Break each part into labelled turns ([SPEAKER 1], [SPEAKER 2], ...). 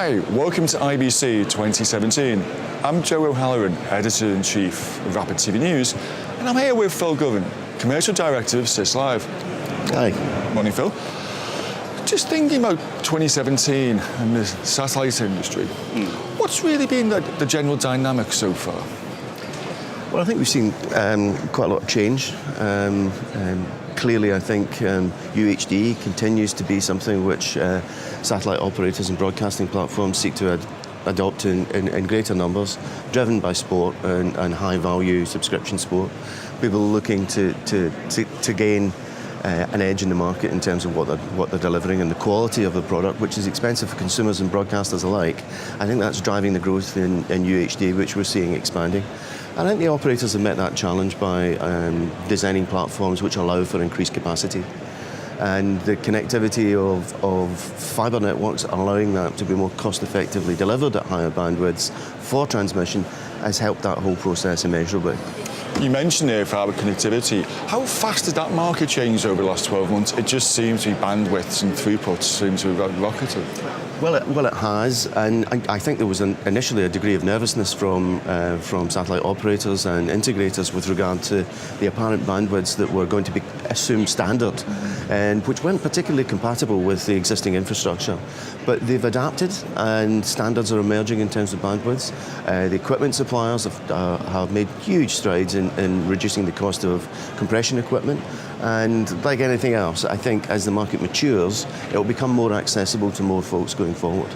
[SPEAKER 1] Hi, welcome to IBC 2017. I'm Joe O'Halloran, Editor-in-Chief of Rapid TV News, and I'm here with Phil Govan, Commercial Director of SIS Live.
[SPEAKER 2] Hi.
[SPEAKER 1] Morning, Phil. Just thinking about 2017 and the satellite industry, what's really been the general dynamic so far?
[SPEAKER 2] Well, I think we've seen quite a lot of change. Clearly, I think UHD continues to be something which satellite operators and broadcasting platforms seek to adopt in greater numbers, driven by sport and high-value subscription sport. People looking to gain an edge in the market in terms of what they're delivering and the quality of the product, which is expensive for consumers and broadcasters alike. I think that's driving the growth in UHD, which we're seeing expanding. And I think the operators have met that challenge by designing platforms which allow for increased capacity. And the connectivity of fibre networks allowing that to be more cost-effectively delivered at higher bandwidths for transmission has helped that whole process immeasurably.
[SPEAKER 1] You mentioned there fibre connectivity. How fast has that market changed over the last 12 months? It just seems to be bandwidths and throughputs seem to have rocketed.
[SPEAKER 2] Well, it has, and I think there was initially a degree of nervousness from satellite operators and integrators with regard to the apparent bandwidths that were going to be assumed standard, and which weren't particularly compatible with the existing infrastructure. But they've adapted, and standards are emerging in terms of bandwidths. The equipment suppliers have made huge strides in reducing the cost of compression equipment. And like anything else, I think as the market matures, it will become more accessible to more folks going forward.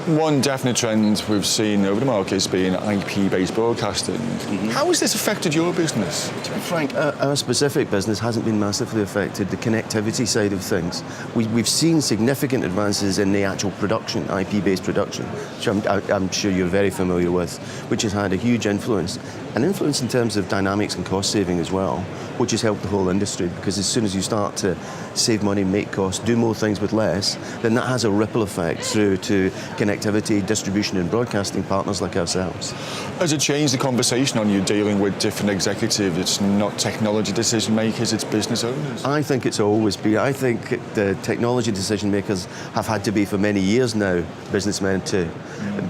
[SPEAKER 1] One definite trend we've seen over the market has been IP-based broadcasting. How has this affected your business?
[SPEAKER 2] To be frank, our specific business hasn't been massively affected. The connectivity side of things, we've seen significant advances in the actual production, IP-based production, which I'm sure you're very familiar with, which has had a huge influence. An influence in terms of dynamics and cost saving as well, which has helped the whole industry, because as soon as you start to save money, make costs, do more things with less, then that has a ripple effect through to connectivity, distribution and broadcasting partners like ourselves.
[SPEAKER 1] Has it changed the conversation on you dealing with different executives? It's not technology decision makers, it's business owners?
[SPEAKER 2] I think it's always been. I think the technology decision makers have had to be for many years now businessmen too.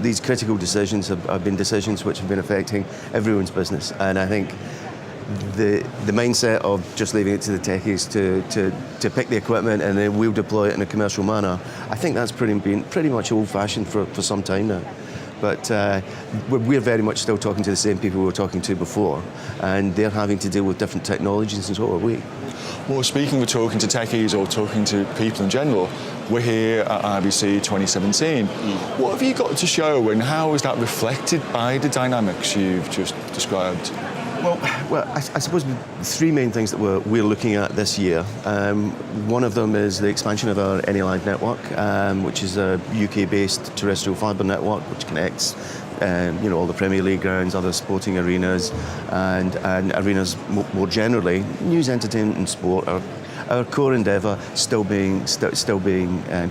[SPEAKER 2] These critical decisions have been decisions which have been affecting everyone's business, and I think the mindset of just leaving it to the techies to pick the equipment and then we'll deploy it in a commercial manner, I think that's been pretty much old-fashioned for some time now. But we're very much still talking to the same people we were talking to before, and they're having to deal with different technologies, and so are we.
[SPEAKER 1] Well, speaking of talking to techies or talking to people in general, we're here at IBC 2017. What have you got to show, and how is that reflected by the dynamics you've just described?
[SPEAKER 2] Well, I suppose three main things that we're looking at this year. One of them is the expansion of our Live network, which is a UK-based terrestrial fibre network which connects all the Premier League grounds, other sporting arenas, and arenas more generally. News, entertainment and sport are our core endeavour, still being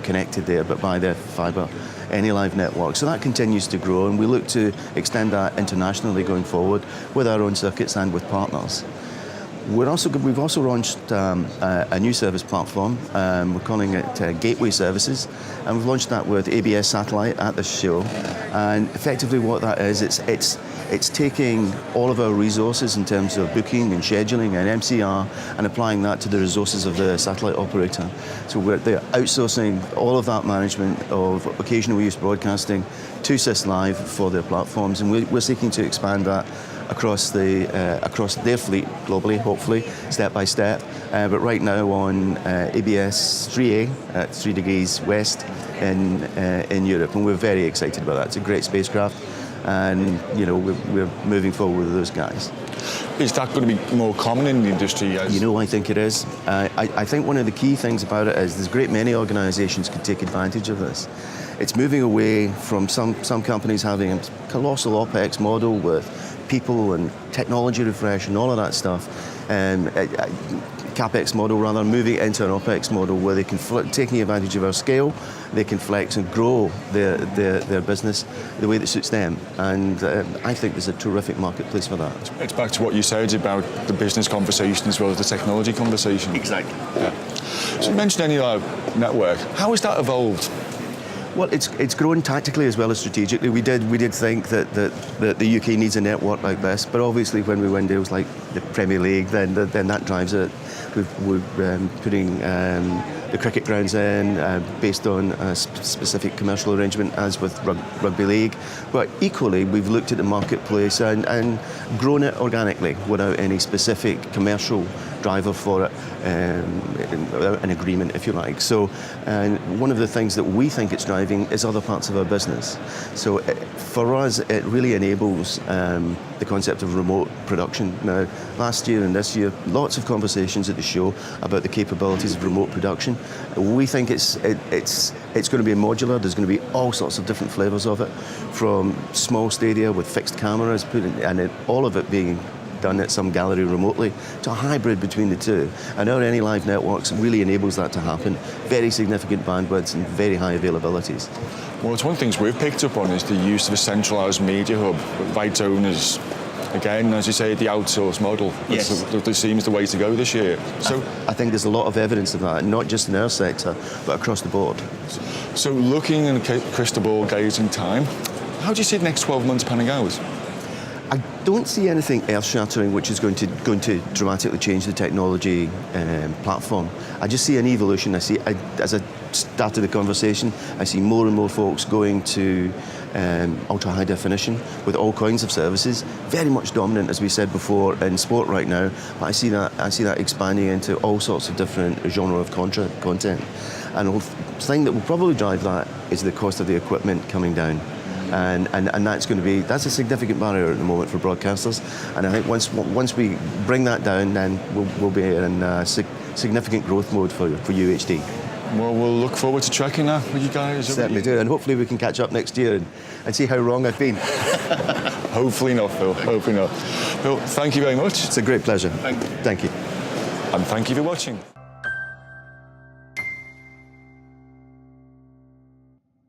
[SPEAKER 2] connected there, but by the fibre Live network. So that continues to grow, and we look to extend that internationally going forward with our own circuits and with partners. We've also launched a new service platform. We're calling it Gateway Services, and we've launched that with ABS Satellite at this show. And effectively, what that is, it's taking all of our resources in terms of booking and scheduling and MCR and applying that to the resources of the satellite operator. So they're outsourcing all of that management of occasional use broadcasting to SIS Live for their platforms, and we're seeking to expand that across their fleet globally, hopefully, step by step. But right now on ABS 3A at 3 degrees west in Europe, and we're very excited about that. It's a great spacecraft, and we're moving forward with those guys.
[SPEAKER 1] Is that going to be more common in the industry?
[SPEAKER 2] I think it is. I think one of the key things about it is there's a great many organisations could take advantage of this. It's moving away from some companies having a colossal OPEX model with people and technology refresh and all of that stuff, CapEx model rather, moving into an OPEX model where they can, taking advantage of our scale, they can flex and grow their business the way that suits them. And I think there's a terrific marketplace for that.
[SPEAKER 1] It's back to what you said about the business conversation as well as the technology conversation.
[SPEAKER 2] Exactly.
[SPEAKER 1] Yeah. So you mentioned Live network. How has that evolved?
[SPEAKER 2] Well, it's grown tactically as well as strategically. We did think that the UK needs a network like this, but obviously when we win deals like the Premier League, then that drives it. We're putting the cricket grounds in based on a specific commercial arrangement, as with rugby league. But equally, we've looked at the marketplace and grown it organically without any specific commercial driver for it, an agreement, if you like. So one of the things that we think it's driving is other parts of our business. So for us, it really enables the concept of remote production. Now, last year and this year, lots of conversations at the show about the capabilities of remote production. We think it's going to be modular. There's going to be all sorts of different flavours of it, from small stadia with fixed cameras, all of it being done at some gallery remotely, to a hybrid between the two. And our Any Live networks really enables that to happen. Very significant bandwidths and very high availabilities.
[SPEAKER 1] Well, it's one of the things we've picked up on is the use of a centralised media hub. Rights owners, again, as you say, the outsource model.
[SPEAKER 2] Yes.
[SPEAKER 1] That seems the way to go this year. So
[SPEAKER 2] I think there's a lot of evidence of that, not just in our sector, but across the board.
[SPEAKER 1] So looking in a crystal ball gazing time, how do you see the next 12 months panning out?
[SPEAKER 2] I don't see anything earth-shattering which is going to dramatically change the technology platform. I just see an evolution. As I started the conversation, I see more and more folks going to ultra-high definition with all kinds of services. Very much dominant, as we said before, in sport right now. But I see that expanding into all sorts of different genre of content. And the thing that will probably drive that is the cost of the equipment coming down. And that's a significant barrier at the moment for broadcasters. And I think once we bring that down, then we'll be in significant growth mode for UHD.
[SPEAKER 1] Well, we'll look forward to tracking that with you guys.
[SPEAKER 2] Certainly do, and hopefully we can catch up next year and see how wrong I've been.
[SPEAKER 1] Hopefully not, Phil. Hopefully not. Phil, thank you very much.
[SPEAKER 2] It's a great pleasure.
[SPEAKER 1] Thank you.
[SPEAKER 2] Thank you.
[SPEAKER 1] And thank you for watching.